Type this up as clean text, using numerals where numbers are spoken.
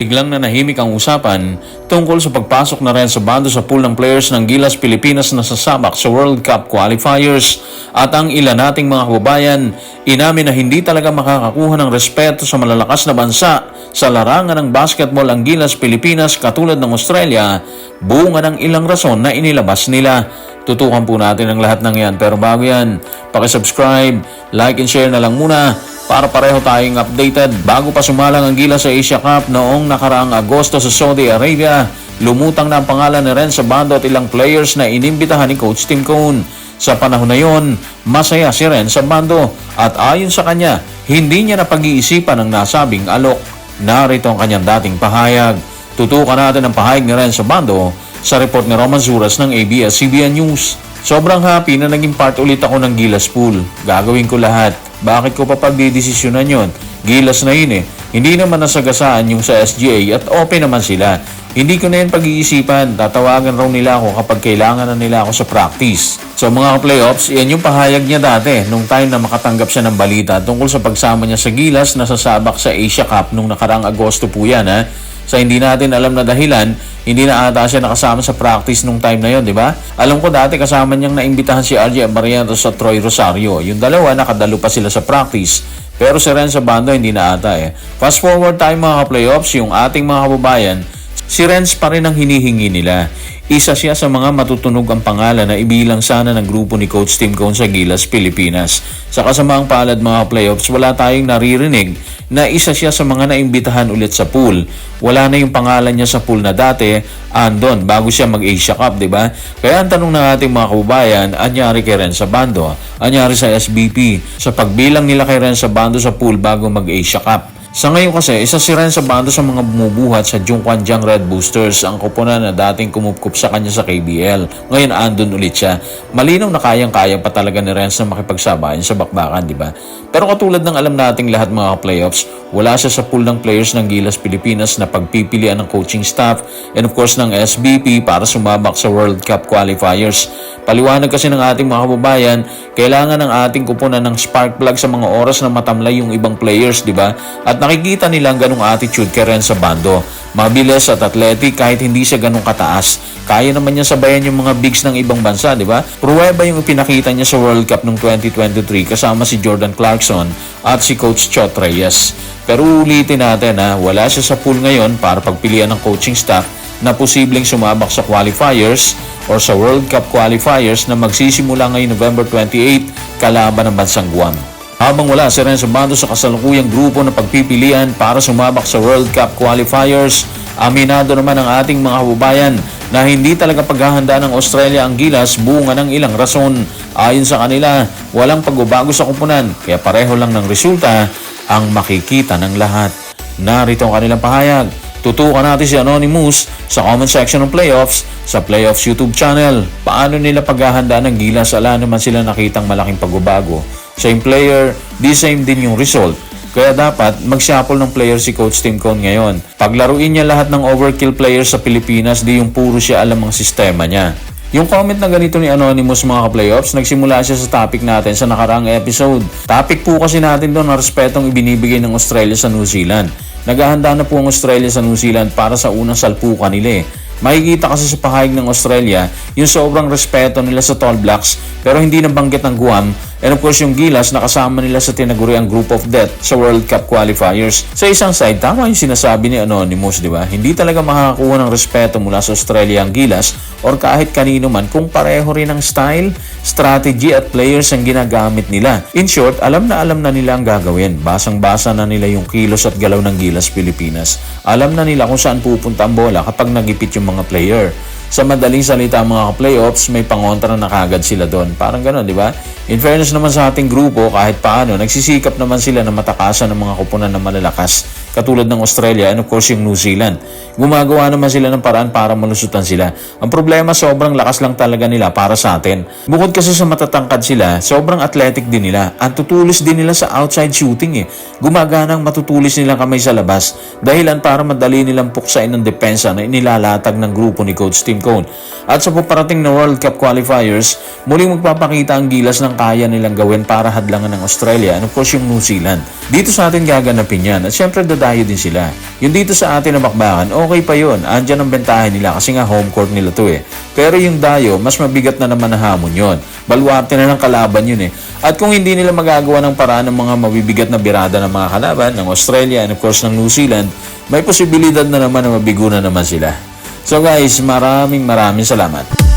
Biglang nanahimik ang usapan tungkol sa pagpasok na rin sa bando sa pool ng players ng Gilas Pilipinas na sasabak sa World Cup qualifiers. At ang ilan nating mga kababayan, inamin na hindi talaga makakakuha ng respeto sa malalakas na bansa sa larangan ng basketball ang Gilas Pilipinas katulad ng Australia, bunga ng ilang rason na inilabas nila. Tutukan po natin ang lahat ng yan, pero bago yan, pakisubscribe, like and share na lang muna para pareho tayong updated. Bago pa sumalang ang Gilas sa Asia Cup noong nakaraang Agosto sa Saudi Arabia, lumutang na ang pangalan ni Renz Abando at ilang players na inimbitahan ni Coach Tim Cone. Sa panahon na yon, masaya si Renz Abando at ayon sa kanya, hindi niya napag-iisipan ang nasabing alok. Narito ang kanyang dating pahayag. Tutukan natin ang pahayag ni Renz Abando sa report ni Roman Zuras ng ABS-CBN News. Sobrang happy na naging part ulit ako ng Gilas Pool. Gagawin ko lahat. Bakit ko pa pagdidesisyonan yon? Gilas na yun eh. Hindi naman nasagasaan yung sa SGA at open naman sila. Hindi ko na yun pag-iisipan. Tatawagan raw nila ako kapag kailangan na nila ako sa practice. So mga playoffs, yan yung pahayag niya dati nung time na makatanggap siya ng balita tungkol sa pagsama niya sa Gilas na sasabak sa Asia Cup nung nakarang Agosto po yan ha. Sa hindi natin alam na dahilan, hindi na ata siya nakasama sa practice nung time na yon, di ba? Alam ko dati kasama niyang naimbitahan si RJ Abarientos sa Troy Rosario. Yung dalawa, nakadalo pa sila sa practice. Pero si Renz Abando hindi na ata eh. Fast forward tayo mga playoffs, yung ating mga kababayan, si Renz pa rin ang hinihingi nila. Isa siya sa mga matutunog ang pangalan na ibilang sana ng grupo ni Coach Tim Cone sa Gilas Pilipinas. Sa kasamaang palad mga playoffs, wala tayong naririnig na isa siya sa mga naimbitahan ulit sa pool. Wala na yung pangalan niya sa pool na dati, andon, bago siya mag-Asia Cup, di ba? Kaya ang tanong ng ating mga kababayan, anyari kay Renz Abando, anyari sa SBP, sa pagbilang nila kay Renz Abando sa pool bago mag-Asia Cup. Sa ngayon kasi, isa si Renz Abando sa mga bumubuhat sa Jungkwanjang Red Boosters, ang koponan na dating kumupkup sa kanya sa KBL. Ngayon andun ulit siya. Malinaw na kayang-kaya pa talaga ni Renz na makipagsabayan sa bakbakan, di ba? Pero katulad ng alam nating lahat mga playoffs, wala siya sa pool ng players ng Gilas Pilipinas na pagpipilian ng coaching staff and of course ng SBP para sumabak sa World Cup qualifiers. Paliwanag kasi ng ating mga kababayan, kailangan ng ating kuponan ng spark plug sa mga oras na matamlay yung ibang players, di ba? At nakikita nilang ganong attitude kay Renz Abando. Mabilis at athletic kahit hindi siya ganong kataas. Kaya naman niya sabayan yung mga bigs ng ibang bansa, di ba? Pruweba yung ipinakita niya sa World Cup noong 2023 kasama si Jordan Clarkson at si Coach Chot Reyes. Pero ulitin natin na wala siya sa pool ngayon para pagpilian ng coaching staff na posibleng sumabak sa qualifiers or sa World Cup qualifiers na magsisimula ngayong November 28 kalaban ng bansang Guam. Habang wala si Renz Abando sa kasalukuyang grupo na pagpipilian para sumabak sa World Cup qualifiers, aminado naman ang ating mga kababayan na hindi talaga paghahanda ng Australia ang Gilas bunga ng ilang rason. Ayon sa kanila, walang pagbabago sa kupunan kaya pareho lang ng resulta ang makikita ng lahat. Narito ang kanilang pahayag. Tutukan natin si Anonymous sa comment section ng playoffs sa Playoffs YouTube channel. Paano nila paghahanda ng Gilas? Ala naman sila nakitang malaking pagbabago. Same player, di same din yung result. Kaya dapat mag-shuffle ng player si Coach Tim Cone ngayon. Paglaruin niya lahat ng overkill players sa Pilipinas, di yung puro siya alam ang sistema niya. Yung comment na ganito ni Anonymous mga ka-playoffs, nagsimula siya sa topic natin sa nakaraang episode. Topic po kasi natin doon ang respetong ibinibigay ng Australia sa New Zealand. Naghahanda na po ang Australia sa New Zealand para sa unang salpukan nila eh. Makikita kasi sa pahayag ng Australia yung sobrang respeto nila sa Tall Blacks pero hindi nabanggit ng Guam and of course yung Gilas na kasama nila sa tinaguriang Group of Death sa World Cup qualifiers. Sa isang side, tama yung sinasabi ni Anonymous, di ba? Hindi talaga makakakuha ng respeto mula sa Australia ang Gilas or kahit kanino man kung pareho rin ang style, strategy at players ang ginagamit nila. In short, alam na nila ang gagawin. Basang-basa na nila yung kilos at galaw ng Gilas Pilipinas. Alam na nila kung saan pupunta ang bola kapag nagipit yung mga player. Sa madaling salita mga playoffs, may pangontra na kagad sila doon. Parang gano'n, di ba? In fairness naman sa ating grupo, kahit paano, nagsisikap naman sila na matakasan ng mga kupunan na malalakas. Katulad ng Australia and of course yung New Zealand. Gumagawa naman sila ng paraan para malusutan sila. Ang problema, sobrang lakas lang talaga nila para sa atin. Bukod kasi sa matatangkad sila, sobrang athletic din nila. At tutulis din nila sa outside shooting eh. Gumaganang matutulis nilang kamay sa labas. Dahilan para madali nilang puksain ng depensa na inilalatag ng grupo ni Coach Tim team cone. At sa paparating na World Cup qualifiers, muling magpapakita ang Gilas ng kaya nilang gawin para hadlangan ng Australia and of course yung New Zealand. Dito sa atin gaganapin yan at syempre dadayo din sila. Yung dito sa atin na bakbakan, okay pa yun. Andyan ang bentahe nila kasi nga home court nila to eh. Pero yung dayo, mas mabigat na naman na hamon yun. Baluarte na ng kalaban yun eh. At kung hindi nila magagawa ng paraan ng mga mabibigat na birada ng mga kalaban ng Australia and of course ng New Zealand, may posibilidad na naman na mabigo na naman sila. So guys, maraming salamat.